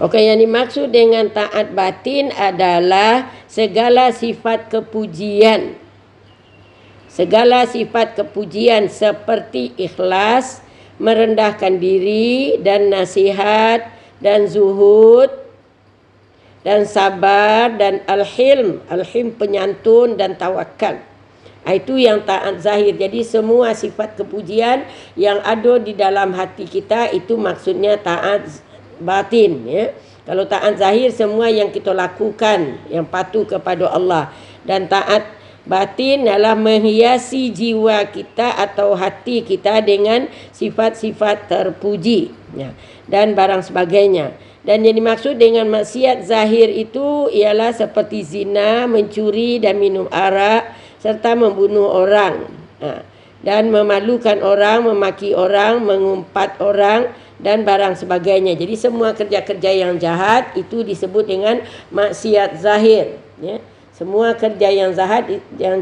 Okey, yang dimaksud dengan taat batin adalah segala sifat kepujian. Segala sifat kepujian seperti ikhlas, merendahkan diri dan nasihat dan zuhud dan sabar dan al-hilm. Al-hilm penyantun dan tawakal. Itu yang taat zahir. Jadi semua sifat kepujian yang ada di dalam hati kita itu maksudnya taat batin, ya. Kalau taat zahir semua yang kita lakukan yang patuh kepada Allah, dan taat batin adalah menghiasi jiwa kita atau hati kita dengan sifat-sifat terpuji, ya, dan barang sebagainya. Dan yang dimaksud dengan maksiat zahir itu ialah seperti zina, mencuri dan minum arak serta membunuh orang, dan memalukan orang, memaki orang, mengumpat orang dan barang sebagainya. Jadi semua kerja-kerja yang jahat itu disebut dengan maksiat zahir, ya. Semua kerja yang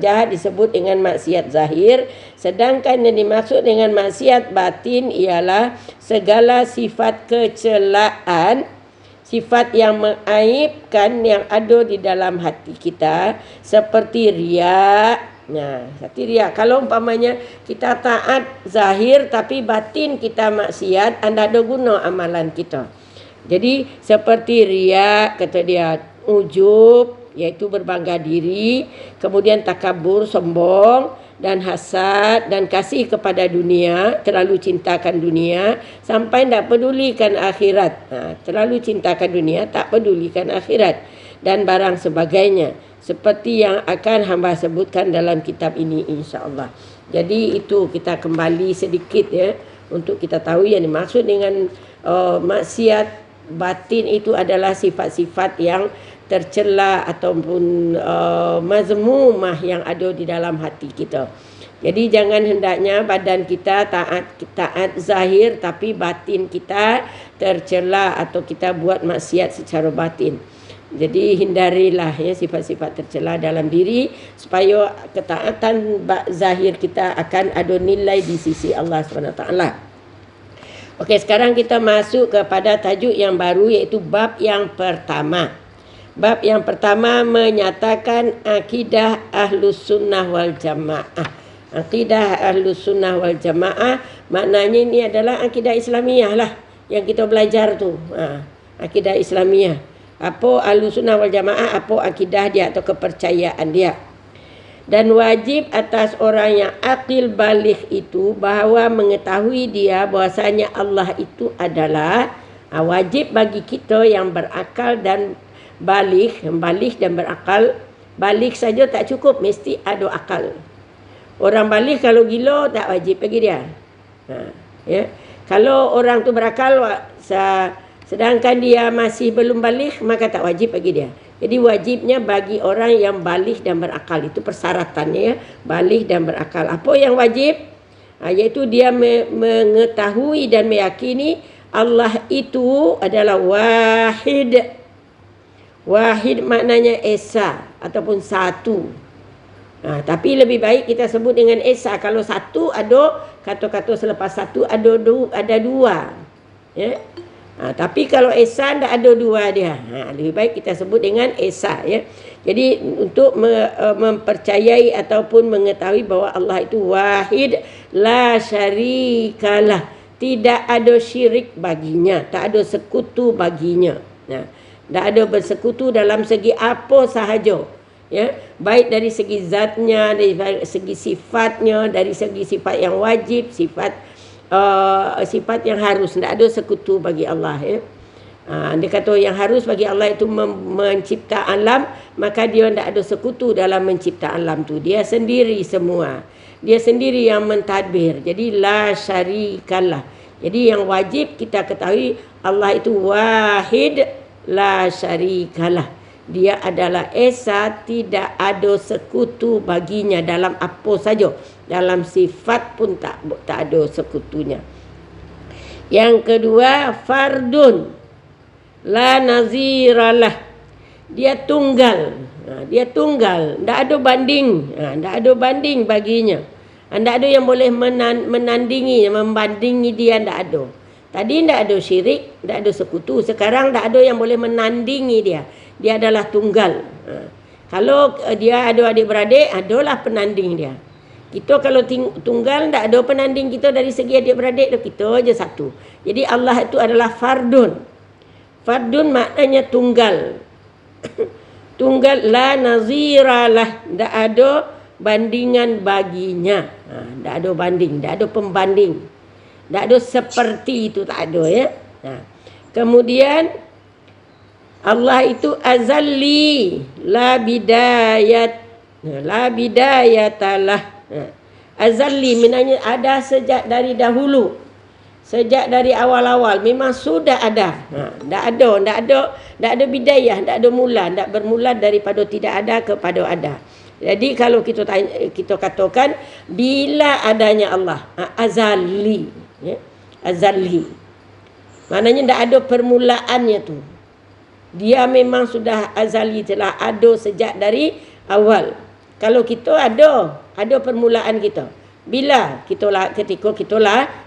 jahat disebut dengan maksiat zahir. Sedangkan yang dimaksud dengan maksiat batin ialah segala sifat kecelaan, sifat yang mengaibkan yang ada di dalam hati kita, seperti riya. Nah, seperti riya. Kalau umpamanya kita taat zahir tapi batin kita maksiat, anda ada guna amalan kita. Jadi seperti riya, kata dia, ujub, iaitu berbangga diri, kemudian takabur, sombong, dan hasad dan kasih kepada dunia, terlalu cintakan dunia sampai tak pedulikan akhirat. Terlalu cintakan dunia, tak pedulikan akhirat dan barang sebagainya, seperti yang akan hamba sebutkan dalam kitab ini, insya-Allah. Jadi itu kita kembali sedikit, ya, untuk kita tahu yang dimaksud dengan maksiat batin itu adalah sifat-sifat yang tercela ataupun mazmumah yang ada di dalam hati kita. Jadi jangan hendaknya badan kita taat zahir tapi batin kita tercela atau kita buat maksiat secara batin. Jadi hindarilah, ya, sifat-sifat tercela dalam diri supaya ketaatan zahir kita akan ada nilai di sisi Allah SWT. Okey, sekarang kita masuk kepada tajuk yang baru, iaitu bab yang pertama. Bab yang pertama menyatakan akidah Ahlus Sunnah wal Jamaah. Akidah Ahlus Sunnah wal Jamaah maknanya ini adalah akidah Islamiyah lah yang kita belajar tu. Akidah Islamiyah. Apa Ahlus Sunnah wal Jamaah, apa akidah dia atau kepercayaan dia. Dan wajib atas orang yang akil baligh itu bahawa mengetahui dia bahasanya Allah itu adalah, wajib bagi kita yang berakal dan baligh dan berakal. Baligh saja tak cukup, mesti ada akal. Orang baligh kalau gila tak wajib bagi dia. Ya. Kalau orang tu berakal sedangkan dia masih belum baligh, maka tak wajib bagi dia. Jadi wajibnya bagi orang yang baligh dan berakal, itu persyaratannya, ya, baligh dan berakal. Apa yang wajib? Iaitu dia mengetahui dan meyakini Allah itu adalah wahid. Wahid maknanya esa ataupun satu. Tapi lebih baik kita sebut dengan esa. Kalau satu ada, kata-kata selepas satu ada dua, ya. Tapi kalau esa tak ada dua dia, lebih baik kita sebut dengan esa, ya. Jadi untuk mempercayai ataupun mengetahui bahawa Allah itu wahid, la syarikalah, tidak ada syirik baginya, tak ada sekutu baginya. Tak ada bersekutu dalam segi apa sahaja, ya, baik dari segi zatnya, dari segi sifatnya, dari segi sifat yang wajib, sifat yang harus. Tak ada sekutu bagi Allah, ya. Dia kata yang harus bagi Allah itu mencipta alam, maka dia tak ada sekutu dalam mencipta alam tu. Dia sendiri semua. Dia sendiri yang mentadbir. Jadi la syarikalah. Jadi yang wajib kita ketahui Allah itu wahid, la syarikalah. Dia adalah esa, tidak ada sekutu baginya dalam apa saja. Dalam sifat pun tak ada sekutunya. Yang kedua, fardun la naziralah. Dia tunggal. Dia tunggal, tak ada banding. Tak ada banding baginya. Tak ada yang boleh menandingi, membandingi dia, tak ada. Tadi tidak ada syirik, tidak ada sekutu. Sekarang tidak ada yang boleh menandingi dia. Dia adalah tunggal. Kalau dia ada adik-beradik, adalah penanding dia. Kita kalau tunggal, tidak ada penanding kita dari segi adik-beradik. Kita aja satu. Jadi Allah itu adalah fardun. Fardun maknanya tunggal. Tunggal, la naziralah. Tak ada bandingan baginya. Tak ada banding, tak ada pembanding. Tak ada seperti itu, tak ada ya. Kemudian Allah itu azali, la bidayatalah. Azali maknanya ada sejak dari dahulu. Sejak dari awal-awal memang sudah ada. Tak ada bidayah, tak ada mula, tak bermula daripada tidak ada kepada ada. Jadi kalau kita katakan bila adanya Allah, azali, ya? Azali. Maknanya tak ada permulaannya tu. Dia memang sudah azali, telah ada sejak dari awal. Kalau kita ada permulaan kita. Bila ketika kita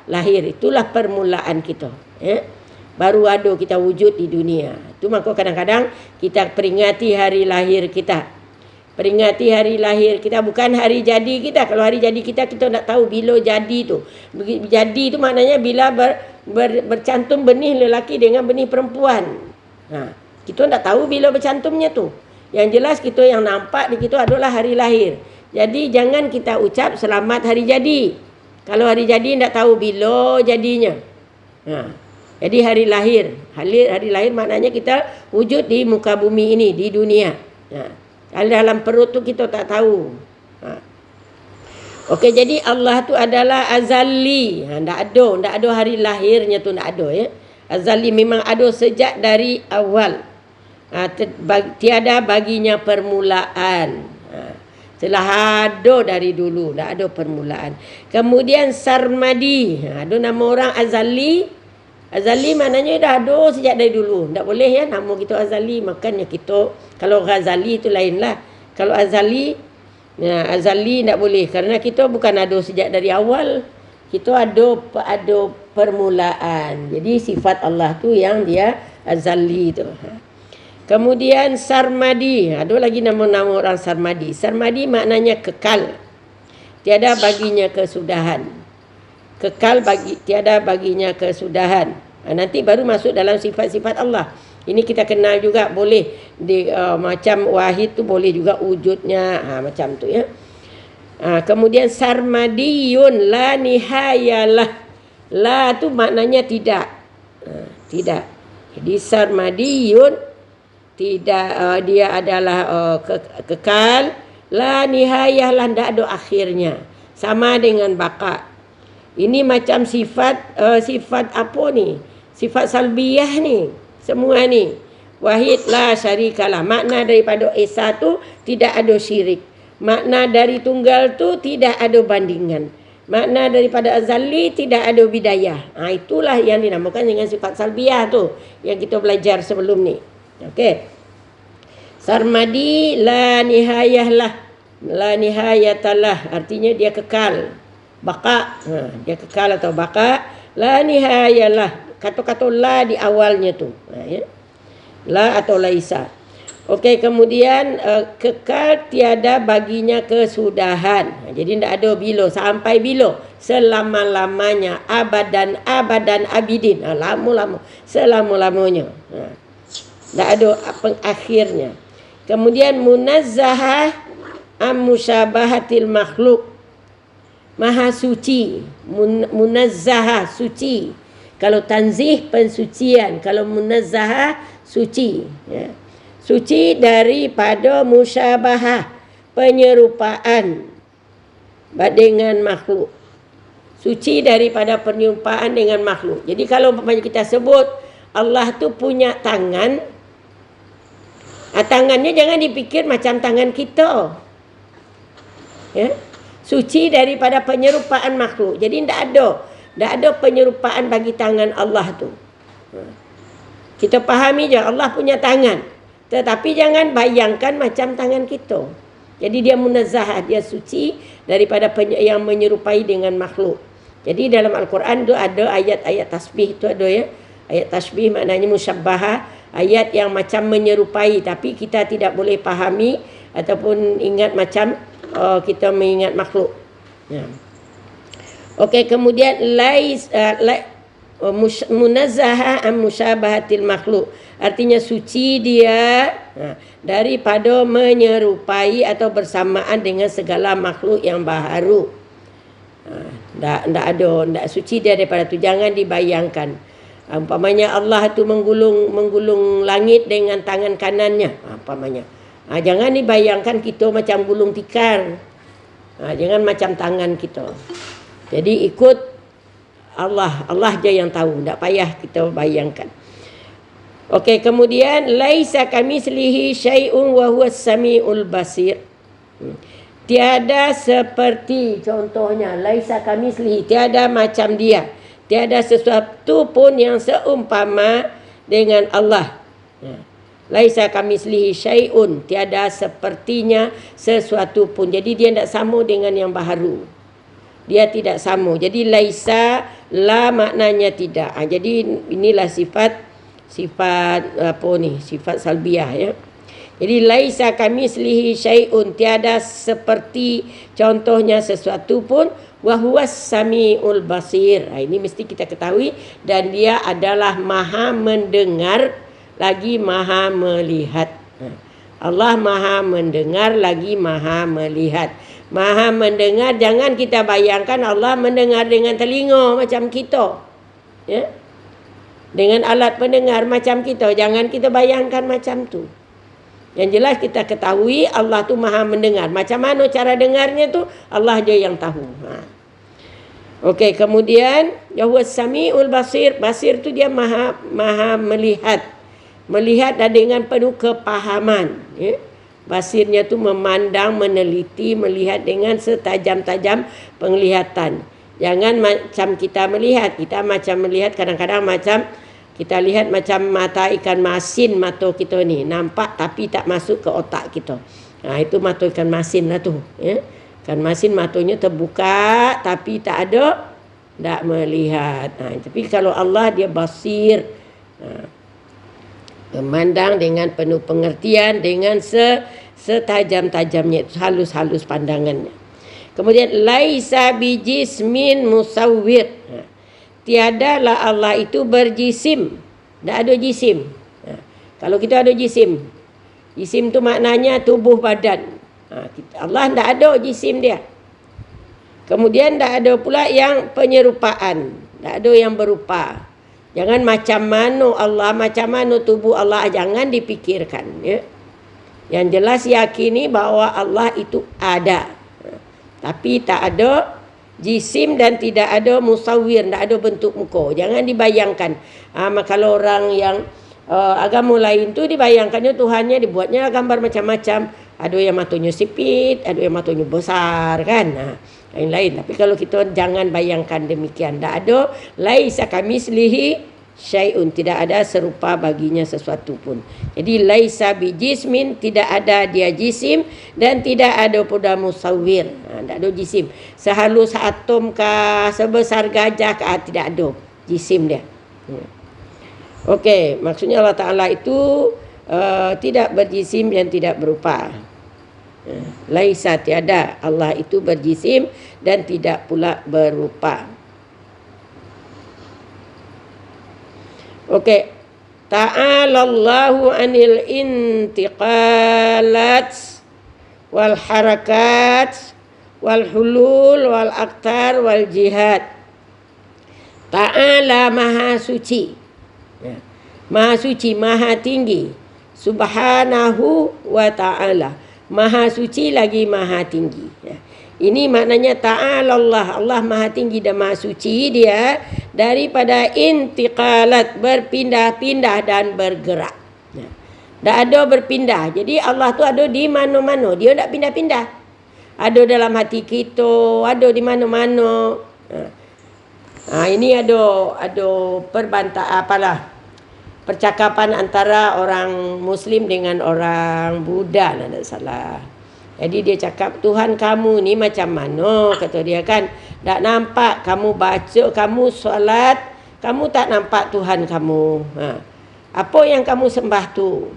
lahir, itulah permulaan kita, ya? Baru ada kita wujud di dunia. Itu maka kadang-kadang kita peringati hari lahir kita. Peringati hari lahir kita, bukan hari jadi kita. Kalau hari jadi kita nak tahu bila jadi tu. Jadi tu maknanya bila bercantum benih lelaki dengan benih perempuan. Kita nak tahu bila bercantumnya tu. Yang jelas kita yang nampak di kita adalah hari lahir. Jadi jangan kita ucap selamat hari jadi. Kalau hari jadi tak tahu bila jadinya. Jadi hari lahir. Hari lahir maknanya kita wujud di muka bumi ini, di dunia. Dalam perut tu kita tak tahu. Okey, jadi Allah tu adalah azali. Tak ada hari lahirnya tu, tak ada ya. Azali memang ada sejak dari awal. Tiada baginya permulaan. Telah ada dari dulu, tak ada permulaan. Kemudian sarmadi. Ada nama orang azali. Azali maknanya dah ada sejak dari dulu. Tak boleh ya nama kita azali. Makanya kita, kalau Ghazali itu lainlah. Kalau azali, azali tak boleh. Kerana kita bukan ada sejak dari awal. Kita ada permulaan. Jadi sifat Allah tu yang dia azali tu. Kemudian sarmadi. Ada lagi nama-nama orang sarmadi. Sarmadi maknanya kekal. Tiada baginya kesudahan. Kekal tiada baginya kesudahan. Nanti baru masuk dalam sifat-sifat Allah. Ini kita kenal juga, boleh macam wahid tu boleh juga wujudnya, macam tu ya. Kemudian sarmadiyun la nihayalah. La tu maknanya tidak. Tidak. Jadi sarmadiyun tidak, dia adalah kekal, la nihayahlah, tidak ada akhirnya. Sama dengan baqa. Ini macam sifat apa ni? Sifat salbiyah ni. Semua ni. Wahid la syarikalah. Makna daripada Esa tu tidak ada syirik. Makna dari tunggal tu tidak ada bandingan. Makna daripada azali tidak ada bidayah. Itulah yang dinamakan dengan sifat salbiyah tu yang kita belajar sebelum ni. Okey. Sarmadi la nihayahlah. La nihayatalah. Artinya dia kekal. Baqa, dia kekal atau baqa. La nihayalah. Kata-kata la di awalnya tu. Ya. La atau laisa. Okey, kemudian kekal tiada baginya kesudahan. Jadi tidak ada bila. Sampai bila? Selama-lamanya. Abadan abidin. Lama-lama. Selama-lamanya. Tak ada pengakhirnya. Kemudian munazzahah musyabahatil makhluk. Maha suci, munazzahah, suci. Kalau tanzih, pensucian. Kalau munazzahah, suci. Ya. Suci daripada musyabahah, penyerupaan dengan makhluk. Suci daripada penyerupaan dengan makhluk. Jadi kalau kita sebut Allah tu punya tangan, tangannya jangan dipikir macam tangan kita. Ya. Suci daripada penyerupaan makhluk. Jadi tak ada penyerupaan bagi tangan Allah tu. Kita fahami je Allah punya tangan. Tetapi jangan bayangkan macam tangan kita. Jadi dia munazzah, dia suci daripada yang menyerupai dengan makhluk. Jadi dalam Al-Quran tu ada ayat-ayat tasbih tu ada ya. Ayat tasbih maknanya musyabbahah, ayat yang macam menyerupai tapi kita tidak boleh fahami ataupun ingat macam kita mengingat makhluk. Ya. Okey, kemudian munazzaha an musyabahatil makhluk. Artinya suci dia daripada menyerupai atau bersamaan dengan segala makhluk yang baharu. Tak suci dia daripada tu. Jangan dibayangkan umpamanya Allah tu menggulung langit dengan tangan kanannya, umpamanya. Jangan dibayangkan kita macam gulung tikar. Jangan macam tangan kita. Jadi ikut Allah je yang tahu, tak payah kita bayangkan. Okey, kemudian laisa kamitslihi syai'un wa huwas samiul basir. Tiada seperti, contohnya laisa kamitslihi, tiada macam dia, tiada sesuatu pun yang seumpama dengan Allah. Laisa kamitslihi syai'un, tiada sepertinya sesuatu pun. Jadi dia tidak sama dengan yang baharu. Dia tidak sama. Jadi laisa, la maknanya tidak. Jadi inilah sifat salbiah ya. Jadi laisa kamitslihi syai'un, tiada seperti contohnya sesuatu pun, wa huwas samiul basir. Ini mesti kita ketahui, dan dia adalah maha mendengar lagi maha melihat. Allah maha mendengar lagi maha melihat. Maha mendengar, jangan kita bayangkan Allah mendengar dengan telinga macam kita. Ya? Dengan alat pendengar macam kita, jangan kita bayangkan macam tu. Yang jelas kita ketahui Allah tu maha mendengar. Macam mana cara dengarnya tu Allah je yang tahu. Okey, kemudian Yahweh Samiul Basir. Basir tu dia maha melihat. Melihat dan dengan penuh kepahaman. Ya? Basirnya tu memandang, meneliti, melihat dengan setajam-tajam penglihatan. Jangan macam kita melihat. Kita macam melihat kadang-kadang macam kita lihat macam mata ikan masin mata kita ni. Nampak tapi tak masuk ke otak kita. Itu mata ikan masin lah tu. Ya? Ikan masin matanya terbuka tapi tak ada, tak melihat. Tapi kalau Allah dia basir. Memandang dengan penuh pengertian, dengan setajam-tajamnya, halus-halus pandangannya. Kemudian laisa bijismin musawwir. Tiadalah Allah itu berjisim. Tak ada jisim. Kalau kita ada jisim. Jisim tu maknanya tubuh badan. Allah tak ada jisim dia. Kemudian tak ada pula yang penyerupaan. Tak ada yang berupa. Jangan macam mana Allah, macam mana tubuh Allah. Jangan dipikirkan. Ya. Yang jelas yakini bahawa Allah itu ada. Tapi tak ada jisim dan tidak ada musawwir, tak ada bentuk muka. Jangan dibayangkan. Kalau orang yang agama lain tu dibayangkannya Tuhannya dibuatnya gambar macam-macam. Ada yang matanya sipit, ada yang matanya besar kan. Lain-lain. Tapi kalau kita jangan bayangkan demikian. Tak ada laisa kamitslihi syai'un, tidak ada serupa baginya sesuatu pun. Jadi laisa bijismin, tidak ada dia jisim, dan tidak ada pula musawwir. Tak ada jisim. Sehalus atom kah, sebesar gajah kah, tidak ada jisim dia. Okey, maksudnya Allah Ta'ala itu tidak berjisim dan tidak berupa. Laisa, tiada Allah itu berjisim dan tidak pula berupa. Okey. Ta'alallahu anil intiqalat wal harakat wal hulul wal aktar wal jihad. Ta'ala maha suci. Maha suci, maha tinggi. Subhanahu wa ta'ala. Maha suci lagi maha tinggi. Ini maknanya ta'ala Allah maha tinggi dan maha suci dia daripada intiqalat, berpindah-pindah dan bergerak. Tak ada berpindah. Jadi Allah tu ada di mana-mana. Dia tak pindah-pindah. Ada dalam hati kita, ada di mana-mana. Ini ada percakapan antara orang Muslim dengan orang Buddha, tak salah. Jadi dia cakap, Tuhan kamu ni macam mana? Kata dia kan, tak nampak kamu baca, kamu solat, kamu tak nampak Tuhan kamu. Apa yang kamu sembah tu?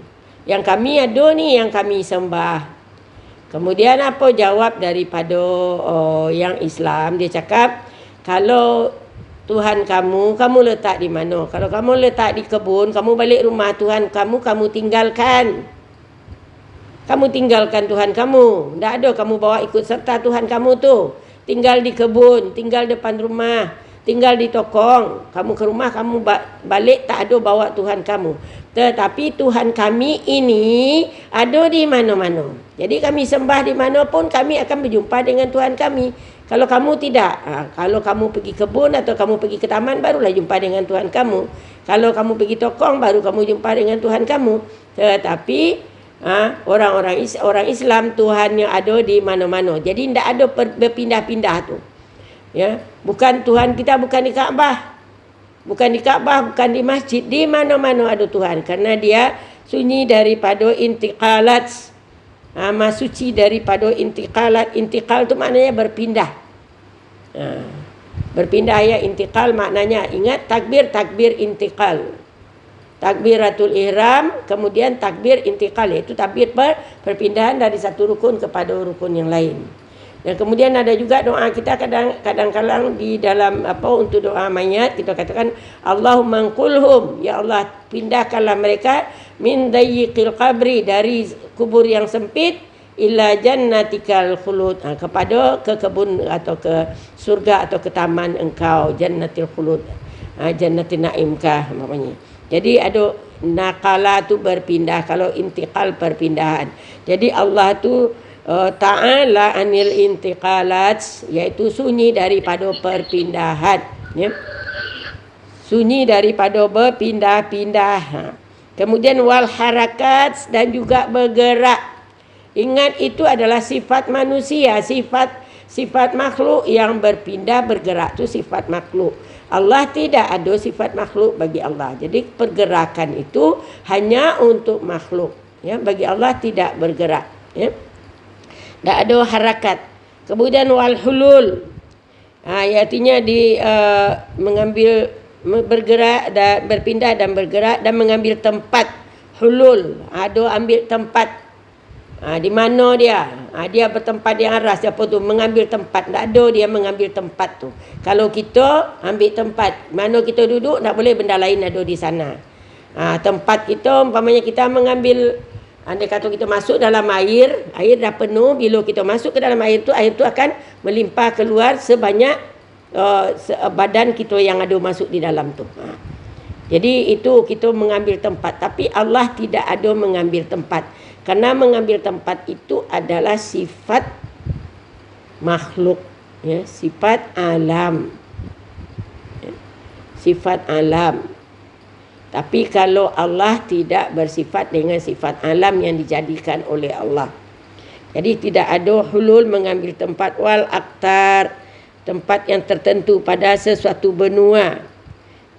Yang kami ada ni yang kami sembah. Kemudian apa jawab daripada yang Islam? Dia cakap, kalau Tuhan kamu letak di mana? Kalau kamu letak di kebun, kamu balik rumah Tuhan kamu tinggalkan. Kamu tinggalkan Tuhan kamu. Tak ada kamu bawa ikut serta Tuhan kamu tu. Tinggal di kebun, tinggal depan rumah, tinggal di tokong. Kamu ke rumah, kamu balik tak ada bawa Tuhan kamu. Tetapi Tuhan kami ini ada di mana-mana. Jadi kami sembah di mana pun, kami akan berjumpa dengan Tuhan kami. Kalau kamu tidak, kalau kamu pergi kebun atau kamu pergi ke taman, barulah jumpa dengan Tuhan kamu. Kalau kamu pergi tokong, baru kamu jumpa dengan Tuhan kamu. Tetapi orang Islam Tuhannya ada di mana-mana. Jadi tidak ada berpindah-pindah tu. Ya, bukan Tuhan kita bukan di Kaabah. Bukan di Kaabah, bukan di masjid, di mana-mana ada Tuhan, karena dia sunyi daripada intiqalat. Suci daripada intiqalat. Intiqal tu maknanya berpindah. Berpindah ya, intiqal maknanya, ingat takbir intiqal. Takbiratul ihram, kemudian takbir intiqal, iaitu takbir perpindahan dari satu rukun kepada rukun yang lain. Dan kemudian ada juga doa kita kadang-kadang di dalam untuk doa mayat kita katakan Allahumma qulhum, ya Allah pindahkanlah mereka min dayyiqil qabri, dari kubur yang sempit, ila jannatikal khulud, kepada ke kebun atau ke surga atau ke taman engkau, jannatil khulud, jannatin naimkah namanya. Jadi ada naqala tu berpindah, kalau intiqal perpindahan. Jadi Allah tu ta'ala anil intiqalat, iaitu sunyi daripada perpindahan, ya. Sunyi daripada berpindah-pindah. Kemudian wal harakat, dan juga bergerak. Ingat, itu adalah sifat manusia, sifat makhluk yang berpindah bergerak tu sifat makhluk. Allah tidak ada sifat makhluk bagi Allah. Jadi pergerakan itu hanya untuk makhluk, ya. Bagi Allah tidak bergerak, ya. Tak ada harakat. Kemudian wal hulul, artinya mengambil, bergerak dan berpindah dan bergerak dan mengambil tempat. Hulul, ada ambil tempat. Di mana dia? Dia bertempat di aras, apa tu? Mengambil tempat. Tak ada dia mengambil tempat tu. Kalau kita ambil tempat, mana kita duduk, tak boleh benda lain ada di sana. Tempat kita, umpamanya kita mengambil, andai kata kita masuk dalam air dah penuh, bila kita masuk ke dalam air tu akan melimpah keluar sebanyak badan kita yang ada masuk di dalam tu. Jadi itu kita mengambil tempat. Tapi Allah tidak ada mengambil tempat. Karena mengambil tempat itu adalah sifat makhluk, ya, sifat alam. Ya, sifat alam. Tapi kalau Allah tidak bersifat dengan sifat alam yang dijadikan oleh Allah. Jadi tidak ada hulul mengambil tempat, wal aktar, tempat yang tertentu pada sesuatu benua.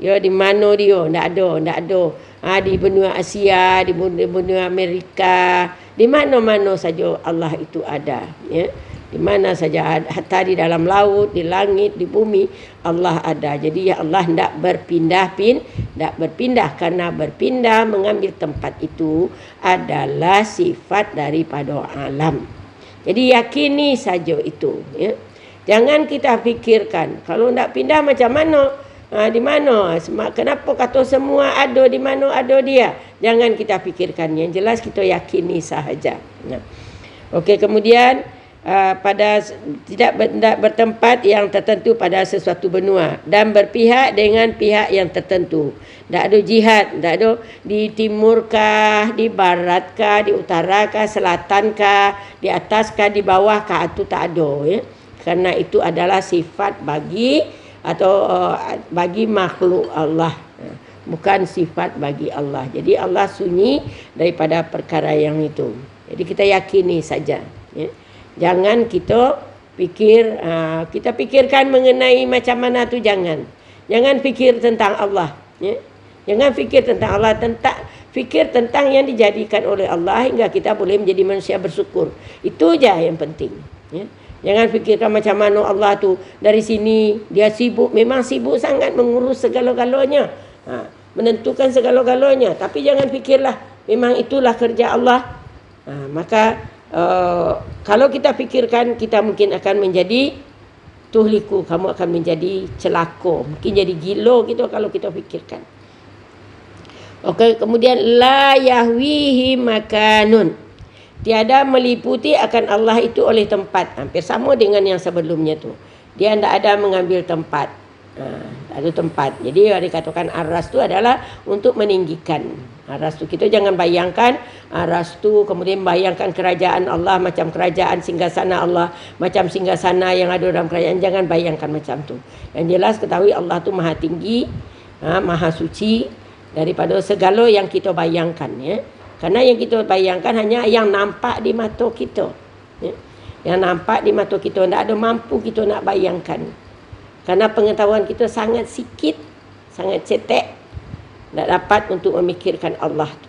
Ya, di mana dia? Tak ada. Di benua Asia, di benua Amerika, di mana-mana saja Allah itu ada, ya. Di mana saja, hatta di dalam laut, di langit, di bumi, Allah ada. Jadi ya Allah tidak berpindah, karena berpindah mengambil tempat itu adalah sifat daripada alam. Jadi yakini saja itu, ya. Jangan kita fikirkan kalau tidak pindah macam mana. Di mana? Kenapa kata semua ada, di mana ada dia? Jangan kita fikirkan, yang jelas kita yakini sahaja. Okey, kemudian pada tidak bertempat yang tertentu pada sesuatu benua dan berpihak dengan pihak yang tertentu. Tak ada jihad, tak ada di timurkah, di baratkah, di utarakah, selatankah, di ataskah, di bawahkah, itu tak ada, ya. Karena itu adalah sifat bagi makhluk Allah, bukan sifat bagi Allah. Jadi Allah sunyi daripada perkara yang itu. Jadi kita yakini saja, ya. Jangan kita pikirkan mengenai macam mana tu, jangan fikir tentang Allah, ya. Jangan fikir tentang Allah, fikir tentang yang dijadikan oleh Allah hingga kita boleh menjadi manusia bersyukur. Itu je yang penting. Ya. Jangan fikirkan macam mana Allah tu dari sini dia sibuk, memang sibuk sangat mengurus segala-galanya, menentukan segala-galanya. Tapi jangan fikirlah memang itulah kerja Allah. Maka kalau kita fikirkan, kita mungkin akan menjadi tuhliku, kamu akan menjadi celaka, mungkin jadi gila gitu kalau kita fikirkan. Okey, kemudian la yahwihi makanun, tiada meliputi akan Allah itu oleh tempat. Hampir sama dengan yang sebelumnya tu. Dia tidak ada mengambil tempat. Ada tempat. Jadi yang dikatakan aras tu adalah untuk meninggikan. Aras tu kita jangan bayangkan aras tu kemudian bayangkan kerajaan Allah macam kerajaan singgasana Allah, macam singgasana yang ada dalam kerajaan. Jangan bayangkan macam tu. Yang jelas ketahui Allah tu maha tinggi, maha suci daripada segala yang kita bayangkan, ya. Karena yang kita bayangkan hanya yang nampak di mata kita, ya. Yang nampak di mata kita, tidak ada mampu kita nak bayangkan. Karena pengetahuan kita sangat sikit, sangat cetek, tidak dapat untuk memikirkan Allah tu.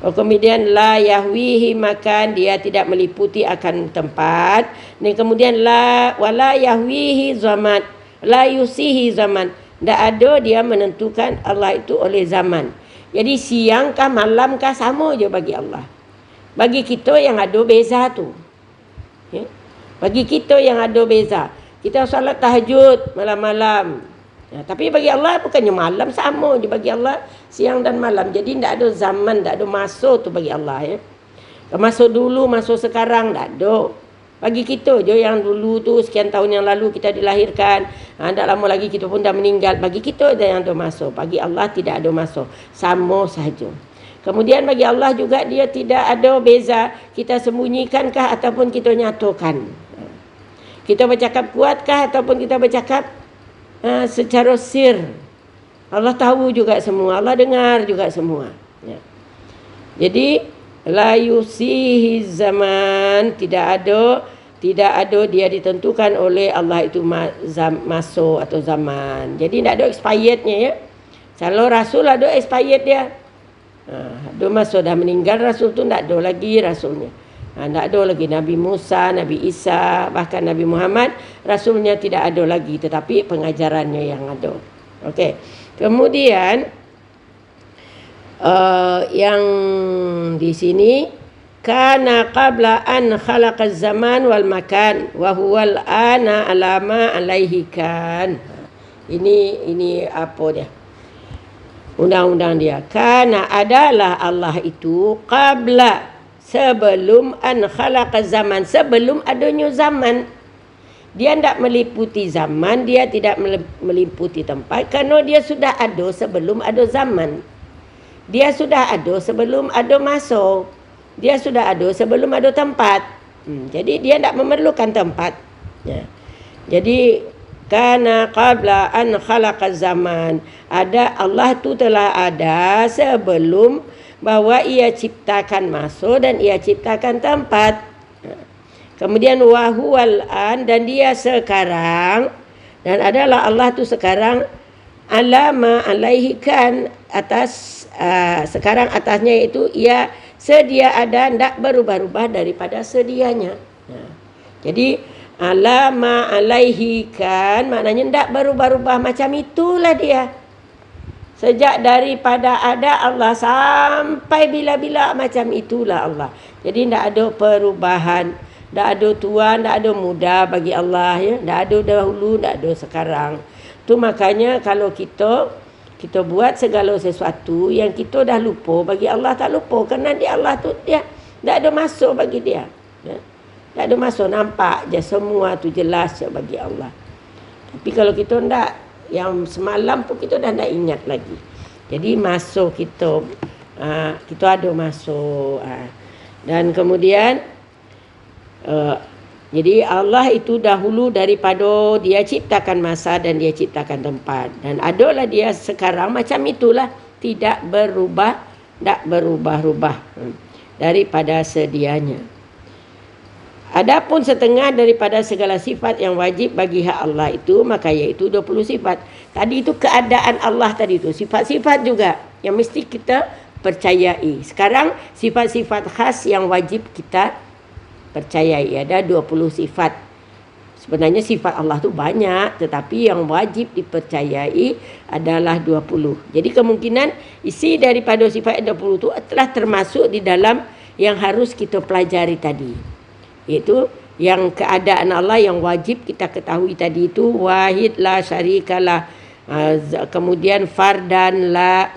Kemudian la yahwihi makan, dia tidak meliputi akan tempat. Dan kemudian la wala yahwihi zaman, la yusihi zaman, tidak ada dia menentukan Allah itu oleh zaman. Jadi siang kah malam kah sama je bagi Allah. Bagi kita yang ada beza tu, ya? Bagi kita yang ada beza. Kita solat tahajud malam-malam, ya, tapi bagi Allah bukannya malam, sama je bagi Allah siang dan malam. Jadi tidak ada zaman, tidak ada masa tu bagi Allah, ya. Masa dulu, masa sekarang tak ada. Bagi kita je yang dulu tu sekian tahun yang lalu kita dilahirkan, tak lama lagi kita pun dah meninggal. Bagi kita je yang ada masa. Bagi Allah tidak ada masa, sama sahaja. Kemudian bagi Allah juga dia tidak ada beza, kita sembunyikankah ataupun kita nyatakan. Kita bercakap kuatkah ataupun kita bercakap secara sir. Allah tahu juga semua, Allah dengar juga semua, ya. Jadi la yusihi zaman, tidak ada dia ditentukan oleh Allah itu masa atau zaman. Jadi tidak ada expirednya, ya. Kalau Rasul ada expired dia. Ada masa dah meninggal Rasul tu, tidak ada lagi Rasulnya. Tak ada lagi Nabi Musa, Nabi Isa, bahkan Nabi Muhammad, Rasulnya tidak ada lagi, tetapi pengajarannya yang ada. Okey. Kemudian yang di sini kana qabla an khalaqaz zaman wal makan wa huwal ana alama alaihi kan. Ini apa dia? Undang-undang dia. Kana adalah Allah itu qabla, sebelum an khalaqaz zaman, sebelum adanya zaman. Dia tidak meliputi zaman, dia tidak meliputi tempat, kerana dia sudah ada sebelum ada zaman. Dia sudah ada sebelum ada masa. Dia sudah ada sebelum ada tempat. Jadi dia tidak memerlukan tempat, ya. Jadi kana qabla an khalaqaz zaman, ada Allah tu telah ada sebelum bahawa ia ciptakan masa dan ia ciptakan tempat. Kemudian wahuwal an, dan dia sekarang, dan adalah Allah tu sekarang alama alaihi kan, atas sekarang atasnya itu ia sedia ada, tidak berubah-ubah daripada sedianya. Jadi alama alaihi kan maknanya tidak berubah-ubah, macam itulah dia. Sejak daripada ada Allah sampai bila-bila, macam itulah Allah. Jadi tidak ada perubahan, tidak ada tua, tidak ada muda bagi Allah, ya. Tidak ada dahulu, tidak ada sekarang. Tu makanya kalau kita buat segala sesuatu yang kita dah lupa, bagi Allah tak lupa, kerana dia Allah tu dia tak ada masuk bagi dia, ya. Tak ada masuk, nampak je semua tu jelas je bagi Allah. Tapi kalau kita tak, yang semalam pun kita dah tak ingat lagi. Jadi masuk kita ada masuk, dan kemudian jadi Allah itu dahulu daripada dia ciptakan masa dan dia ciptakan tempat. Dan adalah dia sekarang macam itulah, tidak berubah, tak berubah-ubah daripada sedianya. Adapun setengah daripada segala sifat yang wajib bagi hak Allah itu, maka iaitu 20 sifat. Tadi itu keadaan Allah tadi itu, sifat-sifat juga yang mesti kita percayai. Sekarang sifat-sifat khas yang wajib kita percayai. Ada 20 sifat. Sebenarnya sifat Allah tu banyak, tetapi yang wajib dipercayai adalah 20. Jadi kemungkinan isi daripada sifat 20 tu telah termasuk di dalam yang harus kita pelajari tadi. Iaitu yang keadaan Allah yang wajib kita ketahui tadi itu wahid la syarikalah. Kemudian fardun la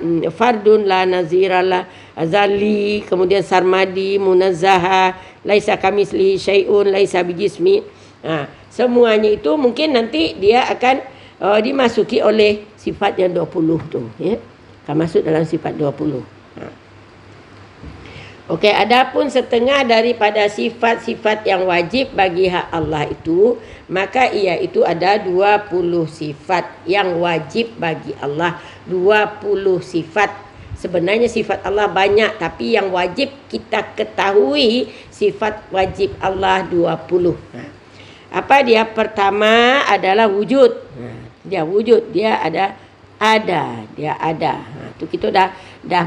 naziralah, azali, kemudian sarmadi, munazzaha, laisa kamitslihi syai'un, laisa bijismi. Semuanya itu mungkin nanti dia akan dimasuki oleh sifat yang 20 tu, ya. Akan masuk dalam sifat 20. Okey, adapun setengah daripada sifat-sifat yang wajib bagi hak Allah itu, maka iaitu ada 20 sifat yang wajib bagi Allah. 20 sifat. Sebenarnya sifat Allah banyak, tapi yang wajib kita ketahui sifat wajib Allah 20. Apa dia? Pertama adalah wujud. Dia wujud, dia ada. Dia ada. Tu kita dah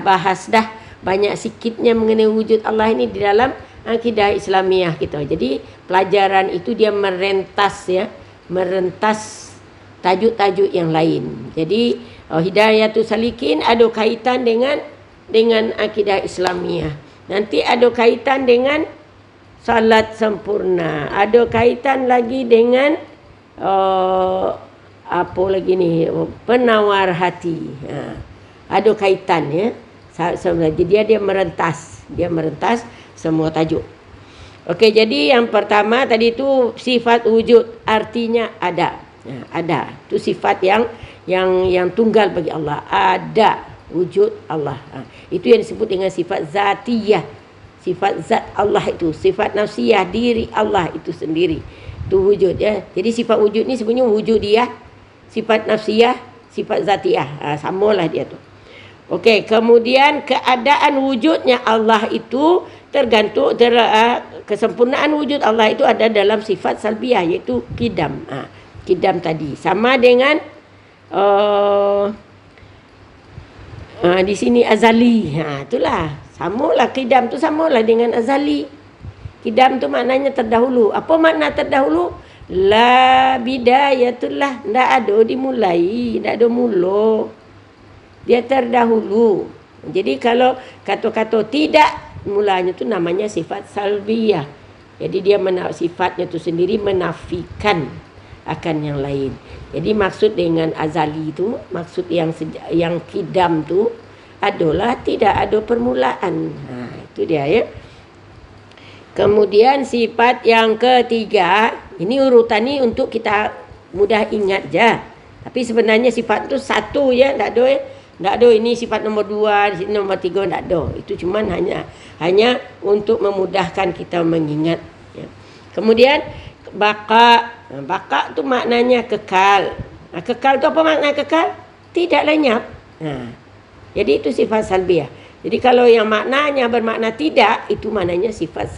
bahas dah banyak sikitnya mengenai wujud Allah ini di dalam akidah Islamiah kita. Jadi pelajaran itu dia merentas tajuk-tajuk yang lain. Jadi Hidayatul Salikin ada kaitan dengan akidah Islamiah. Nanti ada kaitan dengan salat sempurna. Ada kaitan lagi dengan apa lagi ni? Penawar hati. Ada kaitan, ya. Jadi dia merentas semua tajuk. Okey, jadi yang pertama tadi tu sifat wujud, artinya ada. Ada. Itu sifat yang tunggal bagi Allah. Ada wujud Allah. Itu yang disebut dengan sifat zatiyah. Sifat zat Allah itu, sifat nafsiyah, diri Allah itu sendiri. Itu wujud, ya. Jadi sifat wujud ni sebenarnya wujud dia, sifat nafsiyah, sifat zatiyah. Samalah dia tu. Okey, kemudian keadaan wujudnya Allah itu tergantung kesempurnaan wujud Allah itu ada dalam sifat salbiyah, iaitu qidam. Qidam tadi sama dengan di sini azali. Itulah. Samalah qidam tu samalah dengan azali. Qidam tu maknanya terdahulu. Apa makna terdahulu? La bidayatullah, ndak ada dimulai, ndak ada mula. Dia terdahulu. Jadi kalau kata-kata tidak mulanya tu namanya sifat salbiyah. Jadi dia sifatnya tu sendiri menafikan akan yang lain. Jadi maksud dengan azali tu, maksud yang qidam tu adalah tidak ada permulaan. Itu dia, ya. Kemudian sifat yang ketiga, ini urutan ni untuk kita mudah ingat je. Tapi sebenarnya sifat tu satu, ya, tak ada, ya. Tak ada ini sifat nombor 2, di sini nombor 3, tak ada. Itu cuma hanya untuk memudahkan kita mengingat, ya. Kemudian baqa. Baqa tu maknanya kekal. Kekal tu apa makna kekal? Tidak lenyap. Jadi itu sifat salbiyah. Jadi kalau yang maknanya bermakna tidak, itu maknanya sifat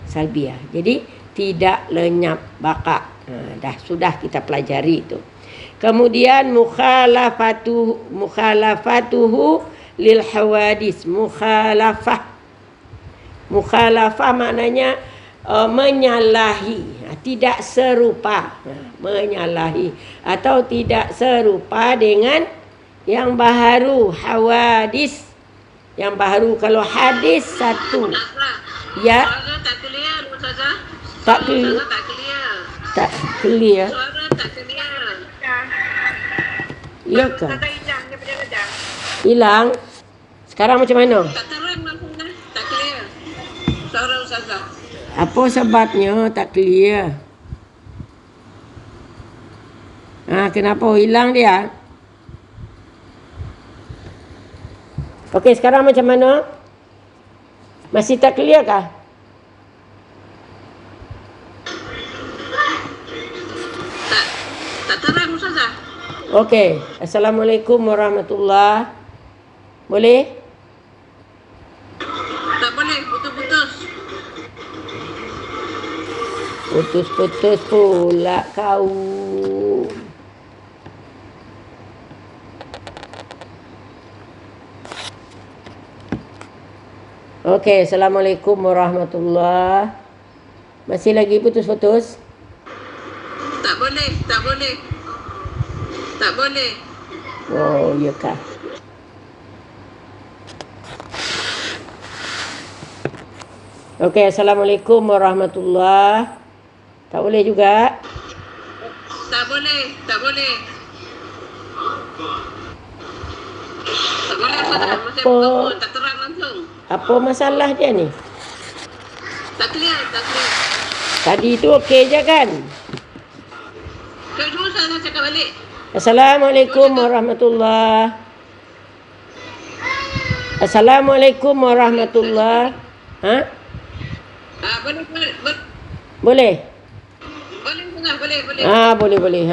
salbiyah. Jadi tidak lenyap, baqa. Sudah kita pelajari itu. Kemudian mukhalafatuhu lil hawadis. Mukhalafah maknanya menyalahi, tidak serupa, menyalahi atau tidak serupa dengan yang baharu, hawadis yang baharu. Kalau hadis satu, ya, tak clear. Ya ke? Hilang. Sekarang macam mana? Tak terang langsung dah. Tak clear. Suara Ustazah. Apa sebabnya tak clear? Kenapa hilang dia? Okey, sekarang macam mana? Masih tak clear kah? Tak terang Ustazah. Okey. Assalamualaikum warahmatullahi. Boleh? Tak boleh, putus-putus. Putus-putus pula kau. Okey, Assalamualaikum warahmatullahi. Masih lagi putus-putus? Tak boleh, tak boleh. Tak boleh. Oh, ya kah? Okey, Assalamualaikum warahmatullahi. Tak boleh juga? Tak boleh, tak boleh. Tak boleh Ustazah, masih bertemu, tak terang langsung. Apa masalah dia ni? Tak clear, tak clear. Tadi tu okey je kan? Kedua Ustazah cakap balik. Assalamualaikum warahmatullahi. Assalamualaikum warahmatullahi. Ha? Boleh, boleh. Boleh? Boleh Ustazah, boleh, boleh. Boleh.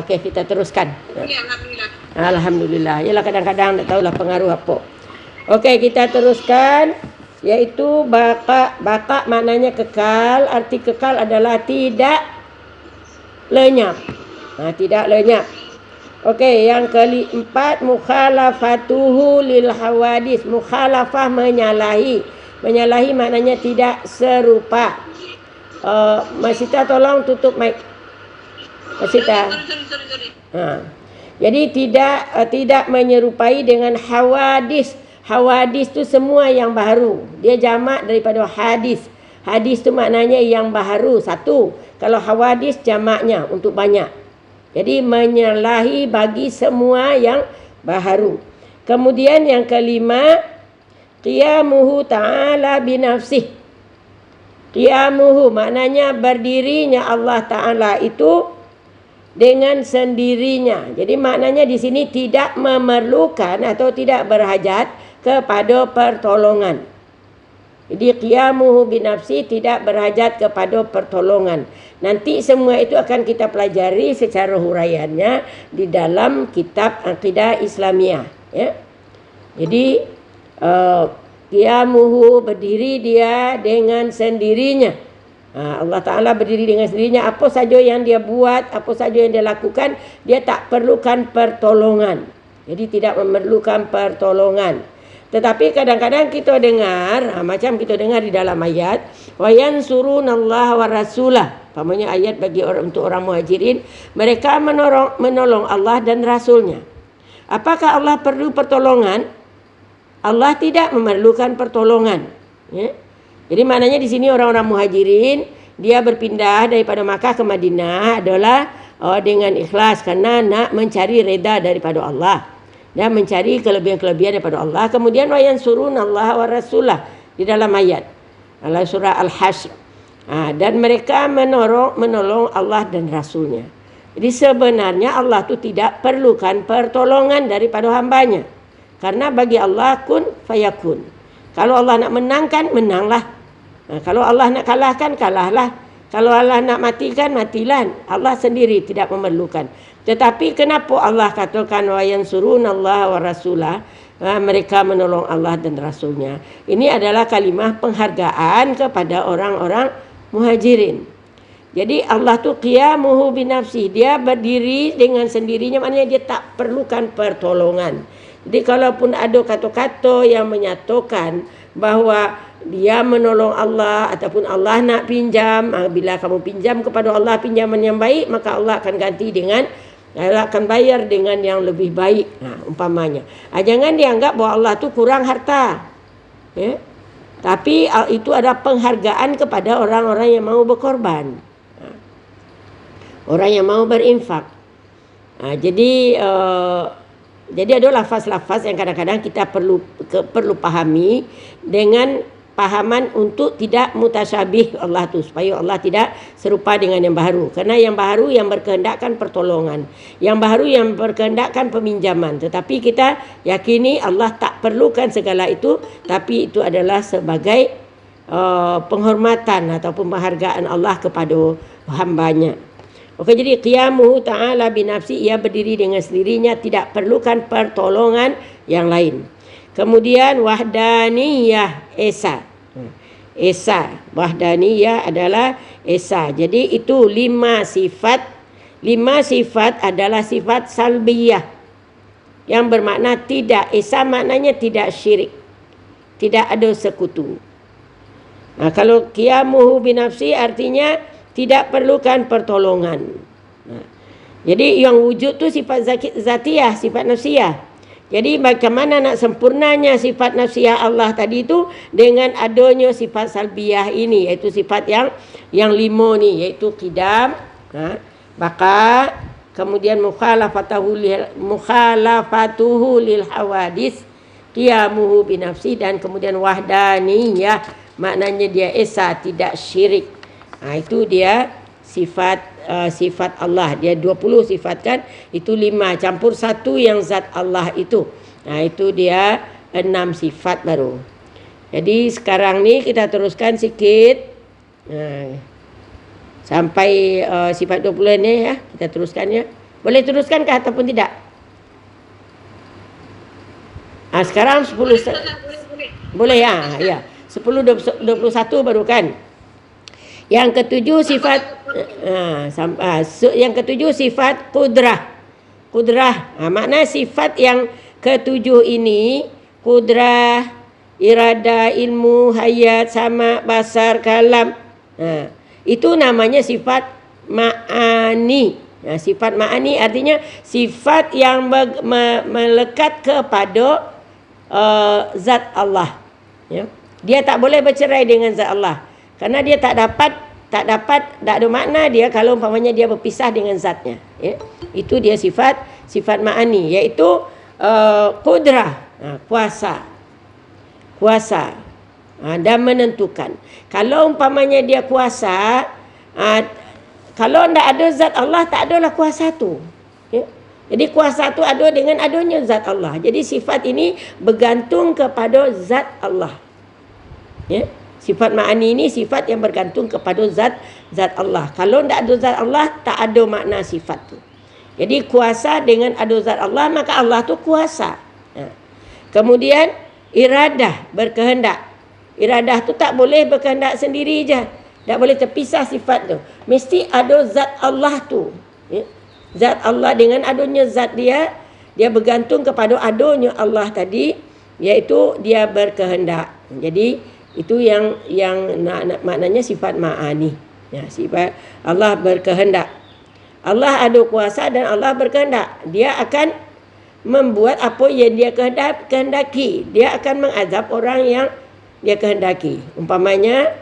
Okey, kita teruskan. Okey, Alhamdulillah. Alhamdulillah. Yalah kadang-kadang tak tahulah pengaruh apa. Okey, kita teruskan, iaitu baqa maknanya kekal. Arti kekal adalah tidak lenyap. Tidak lenyap. Okey, yang keempat, mukhalafatuhu lil hawadis. Mukhalafah menyalahi. Menyalahi maknanya tidak serupa. Masita tolong tutup mic. Masita. Sorry. Jadi tidak menyerupai dengan hawadis. Hawadis tu semua yang baru. Dia jamak daripada hadis. Hadis tu maknanya yang baru, satu. Kalau hawadis jamaknya untuk banyak. Jadi menyalahi bagi semua yang baru. Kemudian yang kelima, qiyamuhu ta'ala binafsih. Qiyamuhu maknanya berdirinya Allah Ta'ala itu dengan sendirinya. Jadi maknanya di sini tidak memerlukan atau tidak berhajat kepada pertolongan. Jadi qiyamuhu binafsi, tidak berhajat kepada pertolongan. Nanti semua itu akan kita pelajari secara huraiannya di dalam kitab Aqidah Islamiyah, ya. Jadi qiyamuhu, berdiri dia dengan sendirinya. Allah Ta'ala berdiri dengan sendirinya. Apa saja yang dia buat, apa saja yang dia lakukan, dia tak perlukan pertolongan. Jadi tidak memerlukan pertolongan. Tetapi kadang-kadang kita dengar, macam kita dengar di dalam ayat, wa yansurunallaha wa rasulah. Pamannya ayat bagi untuk orang muhajirin, mereka menolong Allah dan rasulnya. Apakah Allah perlu pertolongan? Allah tidak memerlukan pertolongan, ya. Jadi maknanya di sini orang-orang muhajirin, dia berpindah daripada Makkah ke Madinah adalah dengan ikhlas kerana nak mencari reda daripada Allah dan mencari kelebihan-kelebihan daripada Allah. Kemudian wa yansurunallaha wa rasulah di dalam ayat dalam surah Al-Hashr. Dan mereka menolong Allah dan rasulnya. Jadi sebenarnya Allah tu tidak perlukan pertolongan daripada hambanya. Karena bagi Allah kun fayakun. Kalau Allah nak menangkan, menanglah. Kalau Allah nak kalahkan, kalahlah. Kalau Allah nak matikan, matilah. Allah sendiri tidak memerlukan. Tetapi kenapa Allah katakan wa yansurunallaha wa rasulah? Mereka menolong Allah dan rasulnya. Ini adalah kalimah penghargaan kepada orang-orang muhajirin. Jadi Allah tu qiyamuhu binafsi. Dia berdiri dengan sendirinya, maknanya dia tak perlukan pertolongan. Jadi kalaupun ada kata-kata yang menyatakan bahawa dia menolong Allah ataupun Allah nak pinjam, bila kamu pinjam kepada Allah pinjaman yang baik, maka Allah akan ganti dengan, Allah akan bayar dengan yang lebih baik, umpamanya. Jangan dianggap bahawa Allah tu kurang harta, ya? Tapi itu ada penghargaan kepada orang-orang yang mau berkorban, orang yang mau berinfak. Jadi ada lafaz-lafaz yang kadang-kadang kita perlu pahami dengan pahaman untuk tidak mutasyabih Allah tu, supaya Allah tidak serupa dengan yang baru. Kerana yang baru yang berkehendakkan pertolongan, yang baru yang berkehendakkan peminjaman. Tetapi kita yakini Allah tak perlukan segala itu, tapi itu adalah sebagai penghormatan ataupun penghargaan Allah kepada hambanya. Okey, jadi qiyamuhu ta'ala binafsi, ia berdiri dengan sendirinya, tidak perlukan pertolongan yang lain. Kemudian wahdaniyah, esa. Wahdaniyah adalah esa. Jadi itu 5 sifat. 5 sifat adalah sifat salbiyah yang bermakna tidak. Esa maknanya tidak syirik. tidak ada sekutu. Kalau qiyamuhu binafsi artinya tidak perlukan pertolongan. Jadi yang wujud tu sifat zatiyah, sifat nafsiyah. Jadi bagaimana nak sempurnanya sifat nafsiyah Allah tadi itu dengan adanya sifat salbiyah ini, iaitu sifat yang 5 ni, iaitu qidam, baqa, kemudian mukhalafatuhu lil hawadis, qiyamuhu binafsi, dan kemudian wahdaniyah, maknanya dia esa, tidak syirik. Itu dia sifat sifat Allah. Dia 20 sifat kan, itu 5 campur 1 yang zat Allah itu. Itu dia 6 sifat baru. Jadi sekarang ni kita teruskan sikit sampai sifat 20 ni ya. Kita teruskan ya. Boleh teruskan ke ataupun tidak? Sekarang 10 boleh ya. Ya. 10 21 baru kan. Yang ketujuh sifat yang ketujuh sifat qudrah. Qudrah, makna sifat yang ketujuh ini, qudrah, irada, ilmu, hayat, sama, basar, kalam. Itu namanya sifat ma'ani. Sifat ma'ani artinya sifat yang melekat kepada zat Allah. Ya. Dia tak boleh bercerai dengan zat Allah. Kerana dia tak ada makna dia kalau umpamanya dia berpisah dengan zatnya. Ya. Itu dia sifat ma'ani, iaitu qudrah, kuasa dan menentukan. Kalau umpamanya dia kuasa, kalau tidak ada zat Allah, tak adalah kuasa tu. Ya. Jadi kuasa tu ada dengan adanya zat Allah. Jadi sifat ini bergantung kepada zat Allah. Ya. Sifat ma'ani ini sifat yang bergantung kepada zat Allah. Kalau tidak ada zat Allah, tak ada makna sifat tu. Jadi kuasa dengan ada zat Allah, maka Allah tu kuasa. Kemudian iradah, berkehendak. Iradah tu tak boleh berkehendak sendiri je. Tak boleh terpisah sifat tu. Mesti ada zat Allah tu. Ya. Zat Allah dengan adanya zat dia bergantung kepada adanya Allah tadi, iaitu dia berkehendak. Jadi itu yang maknanya sifat ma'ani. Ya, sifat Allah berkehendak. Allah ada kuasa dan Allah berkehendak. Dia akan membuat apa yang dia kehendaki. Dia akan mengazab orang yang dia kehendaki. Umpamanya